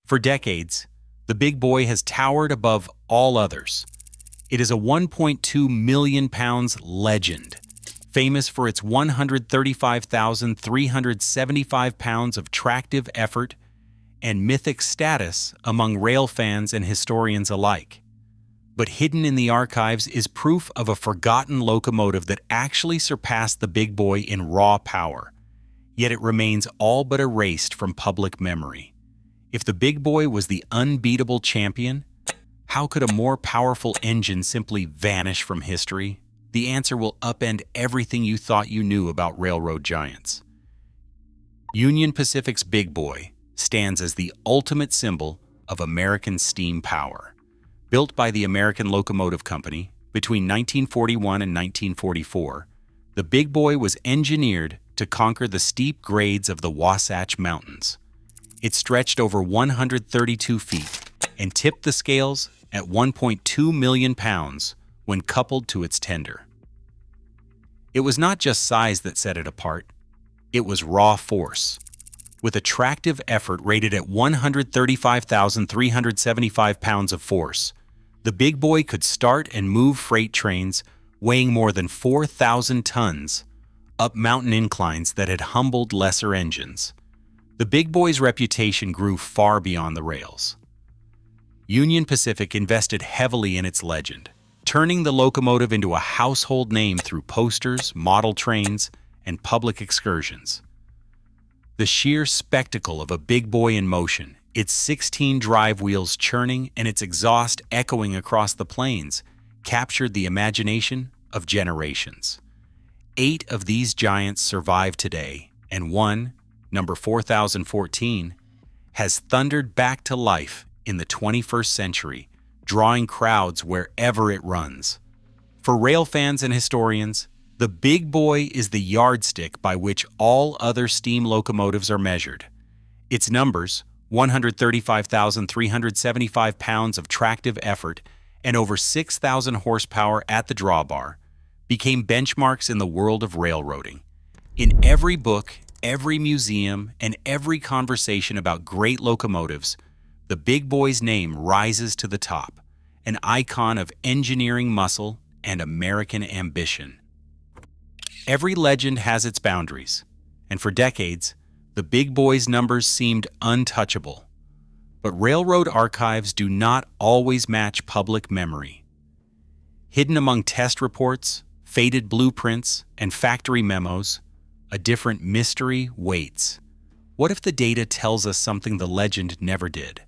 For decades, the Big Boy has towered above all others. It is a 1.2 million pounds legend, famous for its 135,375 pounds of tractive effort and mythic status among rail fans and historians alike. But hidden in the archives is proof of a forgotten locomotive that actually surpassed the Big Boy in raw power, yet it remains all but erased from public memory. If the Big Boy was the unbeatable champion, how could a more powerful engine simply vanish from history? The answer will upend everything you thought you knew about railroad giants. Union Pacific's Big Boy stands as the ultimate symbol of American steam power. Built by the American Locomotive Company between 1941 and 1944, the Big Boy was engineered to conquer the steep grades of the Wasatch Mountains. It stretched over 132 feet and tipped the scales at 1.2 million pounds when coupled to its tender. It was not just size that set it apart, it was raw force. With a tractive effort rated at 135,375 pounds of force, the Big Boy could start and move freight trains weighing more than 4,000 tons up mountain inclines that had humbled lesser engines. The Big Boy's reputation grew far beyond the rails. Union Pacific invested heavily in its legend, turning the locomotive into a household name through posters, model trains, and public excursions. The sheer spectacle of a Big Boy in motion, its 16 drive wheels churning and its exhaust echoing across the plains, captured the imagination of generations. 8 of these giants survive today, and one, number 4014, has thundered back to life in the 21st century, drawing crowds wherever it runs. For rail fans and historians, the Big Boy is the yardstick by which all other steam locomotives are measured. Its numbers, 135,375 pounds of tractive effort and over 6,000 horsepower at the drawbar, became benchmarks in the world of railroading. In every book, every museum, and every conversation about great locomotives, the Big Boy's name rises to the top, an icon of engineering muscle and American ambition. Every legend has its boundaries, and for decades, the Big Boy's numbers seemed untouchable. But railroad archives do not always match public memory. Hidden among test reports, faded blueprints, and factory memos, a different mystery waits. What if the data tells us something the legend never did?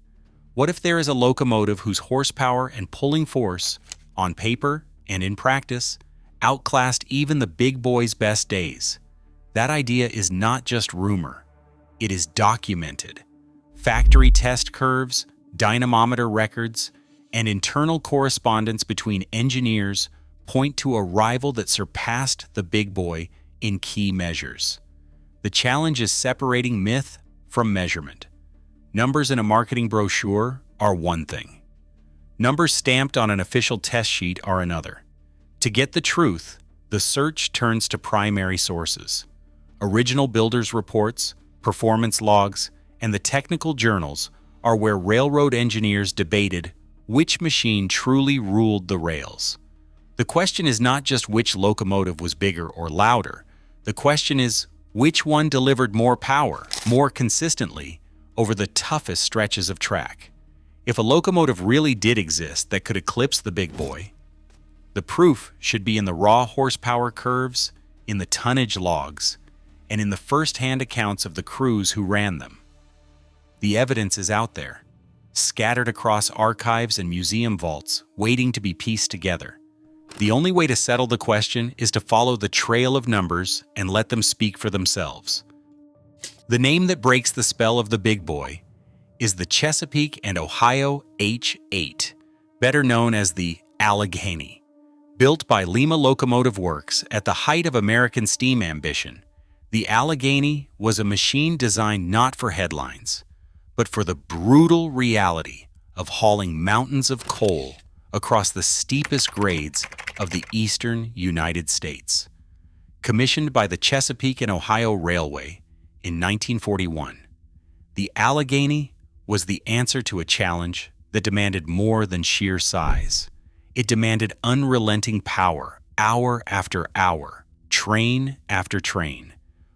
What if there is a locomotive whose horsepower and pulling force, on paper and in practice, outclassed even the Big Boy's best days? That idea is not just rumor. It is documented. Factory test curves, dynamometer records, and internal correspondence between engineers point to a rival that surpassed the Big Boy in key measures. The challenge is separating myth from measurement. Numbers in a marketing brochure are one thing. Numbers stamped on an official test sheet are another. To get the truth, the search turns to primary sources. Original builders' reports, performance logs, and the technical journals are where railroad engineers debated which machine truly ruled the rails. The question is not just which locomotive was bigger or louder. The question is which one delivered more power, more consistently, over the toughest stretches of track. If a locomotive really did exist that could eclipse the Big Boy, the proof should be in the raw horsepower curves, in the tonnage logs, and in the first-hand accounts of the crews who ran them. The evidence is out there, scattered across archives and museum vaults, waiting to be pieced together. The only way to settle the question is to follow the trail of numbers and let them speak for themselves. The name that breaks the spell of the Big Boy is the Chesapeake and Ohio H8, better known as the Allegheny. Built by Lima Locomotive Works at the height of American steam ambition, the Allegheny was a machine designed not for headlines, but for the brutal reality of hauling mountains of coal across the steepest grades of the eastern United States. Commissioned by the Chesapeake and Ohio Railway in 1941, the Allegheny was the answer to a challenge that demanded more than sheer size. It demanded unrelenting power, hour after hour, train after train.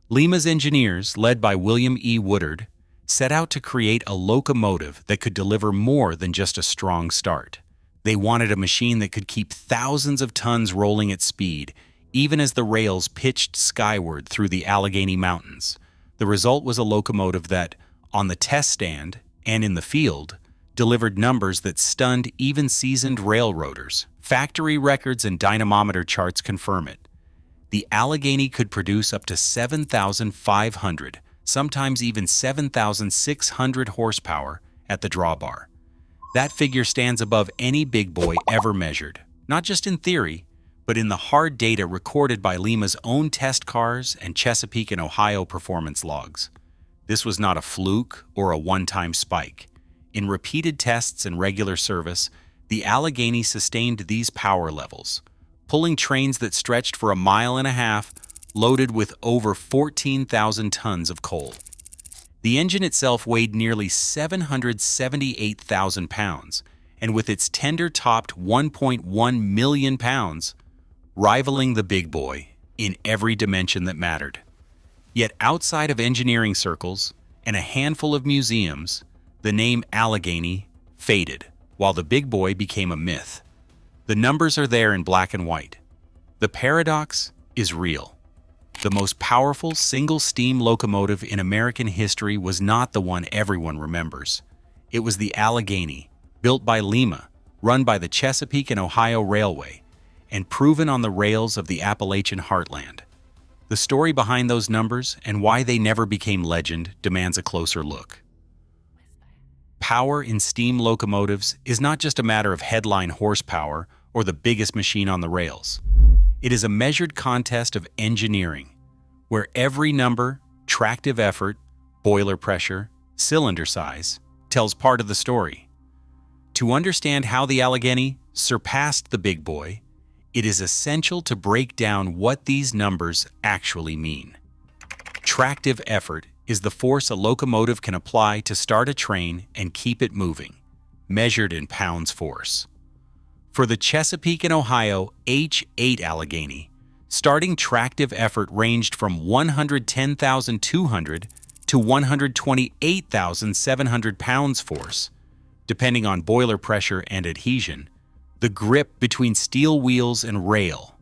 Lima's engineers, led by William E. Woodard, set out to create a locomotive that could deliver more than just a strong start. They wanted a machine that could keep thousands of tons rolling at speed, even as the rails pitched skyward through the Allegheny Mountains. The result was a locomotive that, on the test stand and in the field, delivered numbers that stunned even seasoned railroaders. Factory records and dynamometer charts confirm it. The Allegheny could produce up to 7,500, sometimes even 7,600 horsepower at the drawbar. That figure stands above any big boy ever measured, not just in theory, but in the hard data recorded by Lima's own test cars and Chesapeake and Ohio performance logs. This was not a fluke or a one-time spike. In repeated tests and regular service, the Allegheny sustained these power levels, pulling trains that stretched for a mile and a half, loaded with over 14,000 tons of coal. The engine itself weighed nearly 778,000 pounds, and with its tender-topped 1.1 million pounds, rivaling the big boy in every dimension that mattered. Yet outside of engineering circles and a handful of museums, the name Allegheny faded, while the big boy became a myth. The numbers are there in black and white. The paradox is real. The most powerful single-steam locomotive in American history was not the one everyone remembers. It was the Allegheny, built by Lima, run by the Chesapeake and Ohio Railway, and proven on the rails of the Appalachian heartland. The story behind those numbers and why they never became legend demands a closer look. Power in steam locomotives is not just a matter of headline horsepower or the biggest machine on the rails. It is a measured contest of engineering, where every number, tractive effort, boiler pressure, cylinder size, tells part of the story. To understand how the Allegheny surpassed the big boy, it is essential to break down what these numbers actually mean. Tractive effort is the force a locomotive can apply to start a train and keep it moving, measured in pounds force. For the Chesapeake and Ohio H8 Allegheny, starting tractive effort ranged from 110,200 to 128,700 pounds force, depending on boiler pressure and adhesion, the grip between steel wheels and rail.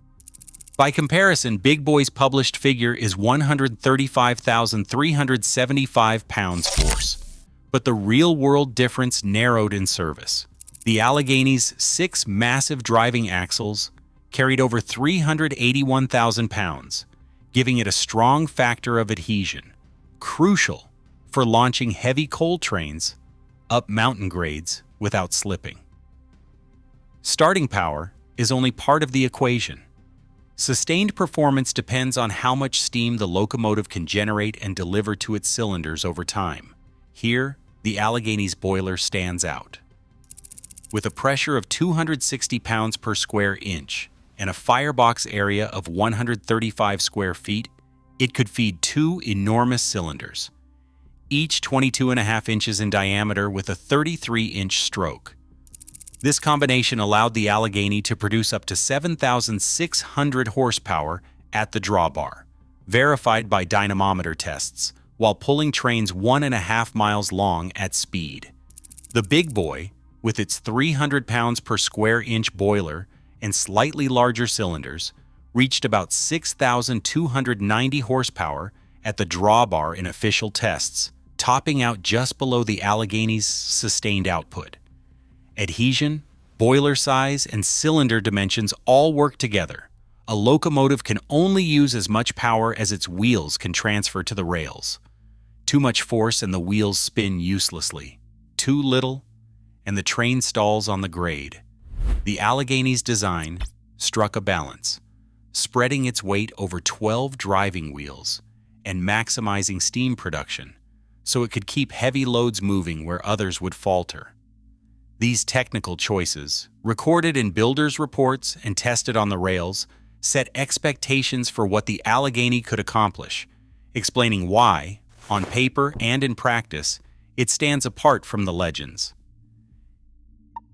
By comparison, Big Boy's published figure is 135,375 pounds force, but the real-world difference narrowed in service. The Allegheny's 6 massive driving axles carried over 381,000 pounds, giving it a strong factor of adhesion, crucial for launching heavy coal trains up mountain grades without slipping. Starting power is only part of the equation. Sustained performance depends on how much steam the locomotive can generate and deliver to its cylinders over time. Here, the Allegheny's boiler stands out. With a pressure of 260 pounds per square inch and a firebox area of 135 square feet, it could feed 2 enormous cylinders, each 22.5 inches in diameter with a 33-inch stroke. This combination allowed the Allegheny to produce up to 7,600 horsepower at the drawbar, verified by dynamometer tests, while pulling trains 1.5 miles long at speed. The big boy, with its 300 pounds per square inch boiler and slightly larger cylinders, reached about 6,290 horsepower at the drawbar in official tests, topping out just below the Allegheny's sustained output. Adhesion, boiler size, and cylinder dimensions all work together. A locomotive can only use as much power as its wheels can transfer to the rails. Too much force and the wheels spin uselessly. Too little, and the train stalls on the grade. The Allegheny's design struck a balance, spreading its weight over 12 driving wheels and maximizing steam production, so it could keep heavy loads moving where others would falter. These technical choices, recorded in builders' reports and tested on the rails, set expectations for what the Allegheny could accomplish, explaining why, on paper and in practice, It stands apart from the legends.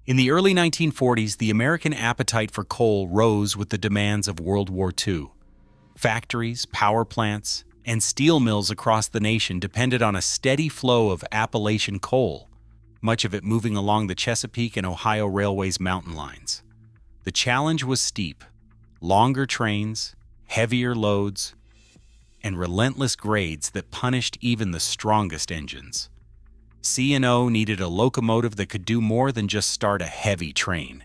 In the early 1940s, the American appetite for coal rose with the demands of World War II. Factories, power plants, and steel mills across the nation depended on a steady flow of Appalachian coal, much of it moving along the Chesapeake and Ohio Railway's mountain lines. The challenge was steep: longer trains, heavier loads, and relentless grades that punished even the strongest engines. C&O needed a locomotive that could do more than just start a heavy train.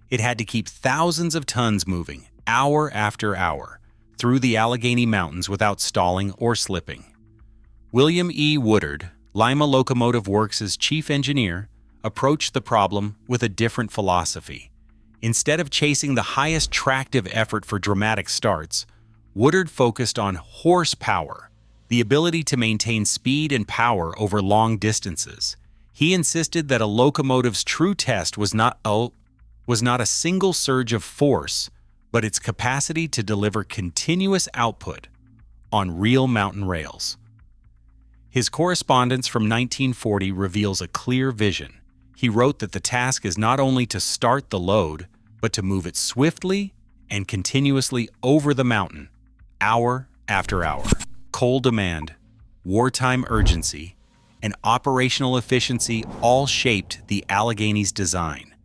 It had to keep thousands of tons moving, hour after hour, through the Allegheny Mountains without stalling or slipping. William E. Woodard, Lima Locomotive Works' chief engineer, approached the problem with a different philosophy. Instead of chasing the highest tractive effort for dramatic starts, Woodard focused on horsepower, the ability to maintain speed and power over long distances. He insisted that a locomotive's true test was not a single surge of force, but its capacity to deliver continuous output on real mountain rails. His correspondence from 1940 reveals a clear vision. He wrote that the task is not only to start the load, but to move it swiftly and continuously over the mountain, hour after hour. Coal demand, wartime urgency, and operational efficiency all shaped the Allegheny's design.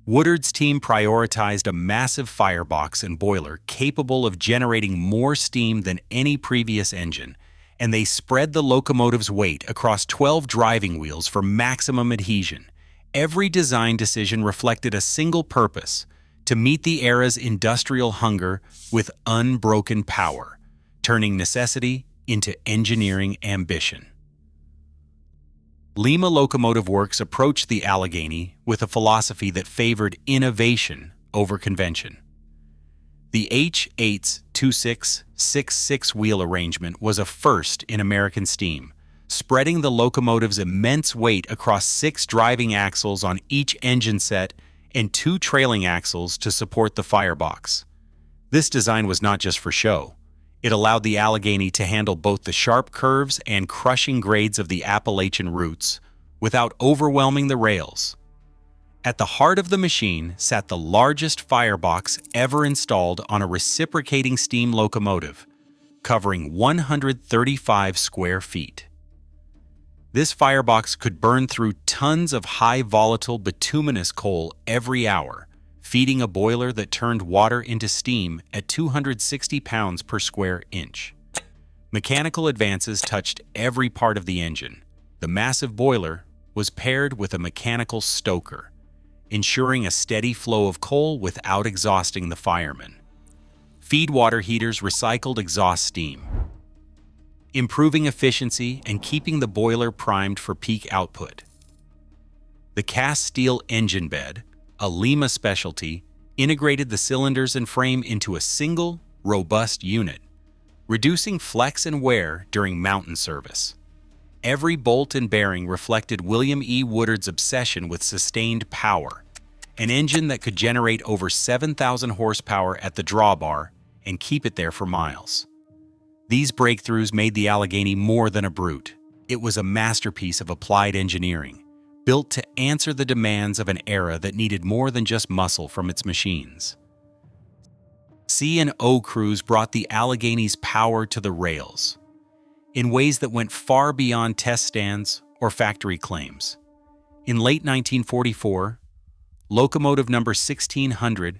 Woodard's team prioritized a massive firebox and boiler capable of generating more steam than any previous engine, and they spread the locomotive's weight across 12 driving wheels for maximum adhesion. Every design decision reflected a single purpose: to meet the era's industrial hunger with unbroken power, turning necessity into engineering ambition. Lima Locomotive Works approached the Allegheny with a philosophy that favored innovation over convention. The H8's 2666 wheel arrangement was a first in American steam, spreading the locomotive's immense weight across 6 driving axles on each engine set and 2 trailing axles to support the firebox. This design was not just for show. It allowed the Allegheny to handle both the sharp curves and crushing grades of the Appalachian routes without overwhelming the rails. At the heart of the machine sat the largest firebox ever installed on a reciprocating steam locomotive, covering 135 square feet. This firebox could burn through tons of high volatile bituminous coal every hour, feeding a boiler that turned water into steam at 260 pounds per square inch. Mechanical advances touched every part of the engine. The massive boiler was paired with a mechanical stoker, ensuring a steady flow of coal without exhausting the firemen. Feed water heaters recycled exhaust steam, improving efficiency and keeping the boiler primed for peak output. The cast steel engine bed, a Lima specialty, integrated the cylinders and frame into a single, robust unit, reducing flex and wear during mountain service. Every bolt and bearing reflected William E. Woodard's obsession with sustained power, an engine that could generate over 7,000 horsepower at the drawbar and keep it there for miles. These breakthroughs made the Allegheny more than a brute. It was a masterpiece of applied engineering, built to answer the demands of an era that needed more than just muscle from its machines. C&O crews brought the Allegheny's power to the rails in ways that went far beyond test stands or factory claims. In late 1944, locomotive number 1600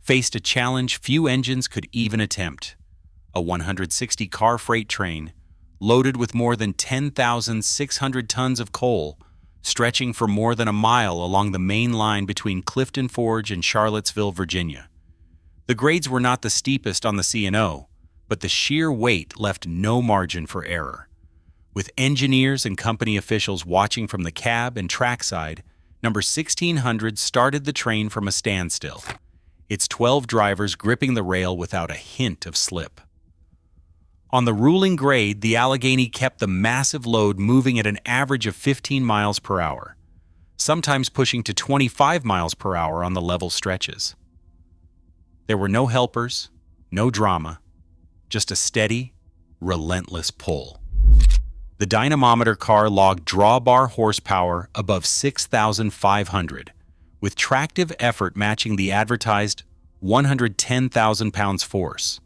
faced a challenge few engines could even attempt: a 160-car freight train loaded with more than 10,600 tons of coal, stretching for more than a mile along the main line between Clifton Forge and Charlottesville, Virginia. The grades were not the steepest on the C&O, but the sheer weight left no margin for error. With engineers and company officials watching from the cab and trackside, number 1600 started the train from a standstill, its 12 drivers gripping the rail without a hint of slip. On the ruling grade, the Allegheny kept the massive load moving at an average of 15 miles per hour, sometimes pushing to 25 miles per hour on the level stretches. There were no helpers, no drama, just a steady, relentless pull. The dynamometer car logged drawbar horsepower above 6,500, with tractive effort matching the advertised 110,000 pounds force.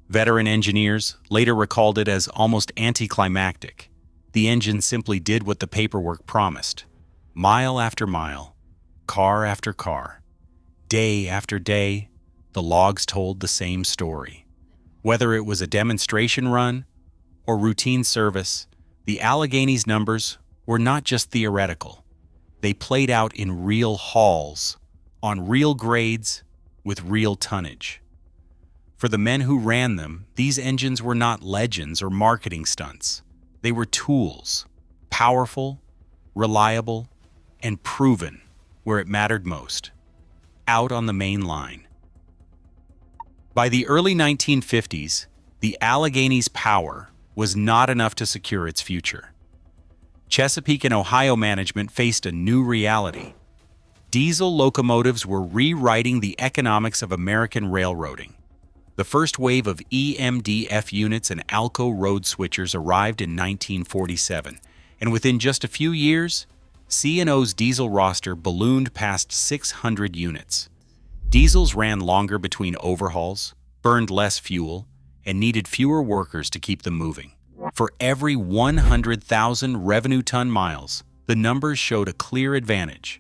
Veteran engineers later recalled it as almost anticlimactic. The engine simply did what the paperwork promised. Mile after mile, car after car, day after day, the logs told the same story. Whether it was a demonstration run or routine service, the Allegheny's numbers were not just theoretical. They played out in real hauls, on real grades, with real tonnage. For the men who ran them, these engines were not legends or marketing stunts. They were tools, powerful, reliable, and proven where it mattered most, out on the main line. By the early 1950s, the Allegheny's power was not enough to secure its future. Chesapeake and Ohio management faced a new reality. Diesel locomotives were rewriting the economics of American railroading. The first wave of EMDF units and Alco road switchers arrived in 1947, and within just a few years, C&O's diesel roster ballooned past 600 units. Diesels ran longer between overhauls, burned less fuel, and needed fewer workers to keep them moving. For every 100,000 revenue ton miles, the numbers showed a clear advantage.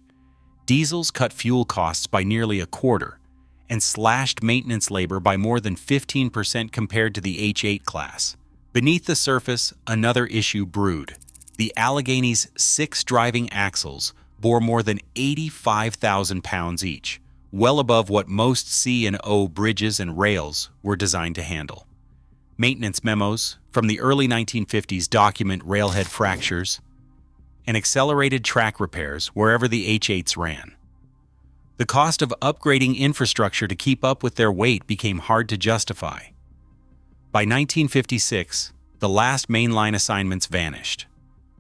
Diesels cut fuel costs by nearly a quarter and slashed maintenance labor by more than 15% compared to the H8 class. Beneath the surface, another issue brewed. The Allegheny's 6 driving axles bore more than 85,000 pounds each, well above what most C&O bridges and rails were designed to handle. Maintenance memos from the early 1950s document railhead fractures and accelerated track repairs wherever the H8s ran. The cost of upgrading infrastructure to keep up with their weight became hard to justify. By 1956, the last mainline assignments vanished.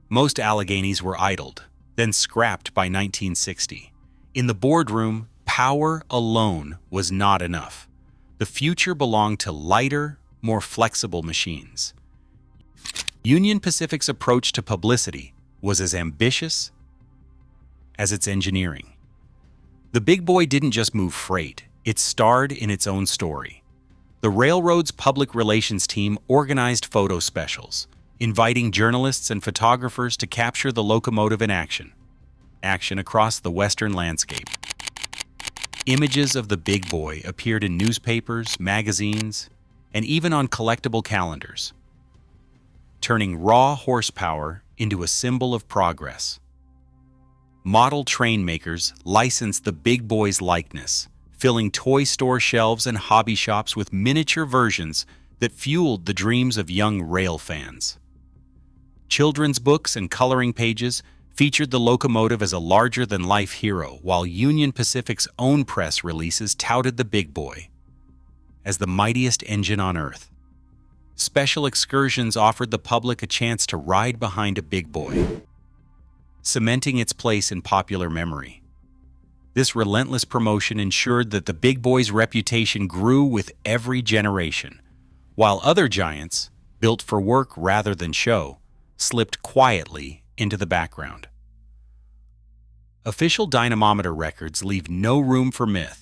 Most Alleghenys were idled, then scrapped by 1960. In the boardroom, power alone was not enough. The future belonged to lighter, more flexible machines. Union Pacific's approach to publicity was as ambitious as its engineering. The big boy didn't just move freight, it starred in its own story. The railroad's public relations team organized photo specials, inviting journalists and photographers to capture the locomotive in action across the western landscape. Images of the big boy appeared in newspapers, magazines, and even on collectible calendars, turning raw horsepower into a symbol of progress. Model train makers licensed the big boy's likeness, filling toy store shelves and hobby shops with miniature versions that fueled the dreams of young rail fans. Children's books and coloring pages featured the locomotive as a larger-than-life hero, while Union Pacific's own press releases touted the big boy as the mightiest engine on Earth. Special excursions offered the public a chance to ride behind a big boy, cementing its place in popular memory. This relentless promotion ensured that the big boy's reputation grew with every generation, while other giants, built for work rather than show, slipped quietly into the background. Official dynamometer records leave no room for myth.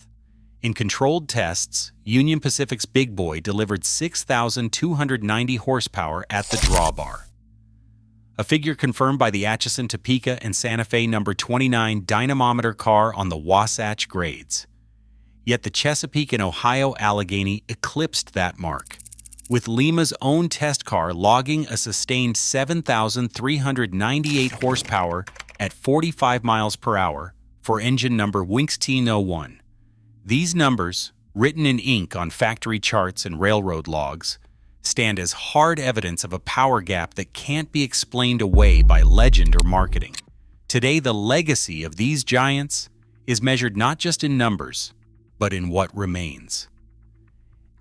In controlled tests, Union Pacific's big boy delivered 6,290 horsepower at the drawbar, a figure confirmed by the Atchison, Topeka, and Santa Fe No. 29 dynamometer car on the Wasatch grades. Yet the Chesapeake and Ohio Allegheny eclipsed that mark, with Lima's own test car logging a sustained 7,398 horsepower at 45 miles per hour for engine number Winxteen01. These numbers, written in ink on factory charts and railroad logs, stand as hard evidence of a power gap that can't be explained away by legend or marketing. Today, the legacy of these giants is measured not just in numbers, but in what remains.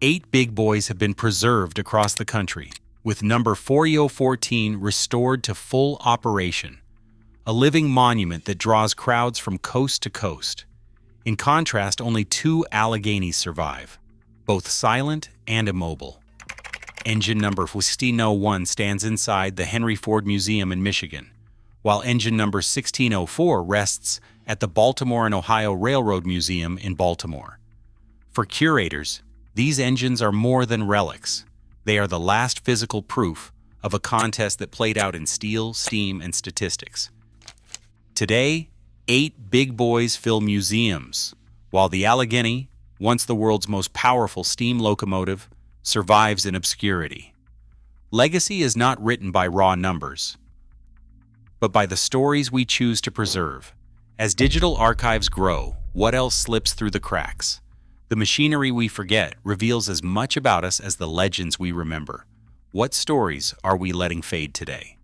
8 big boys have been preserved across the country, with number 4014 restored to full operation, a living monument that draws crowds from coast to coast. In contrast, only 2 Alleghenys survive, both silent and immobile. Engine number 1601 stands inside the Henry Ford Museum in Michigan, while engine number 1604 rests at the Baltimore and Ohio Railroad Museum in Baltimore. For curators, these engines are more than relics. They are the last physical proof of a contest that played out in steel, steam, and statistics. Today, 8 big boys fill museums, while the Allegheny, once the world's most powerful steam locomotive, survives in obscurity. Legacy is not written by raw numbers, but by the stories we choose to preserve. As digital archives grow, what else slips through the cracks? The machinery we forget reveals as much about us as the legends we remember. What stories are we letting fade today?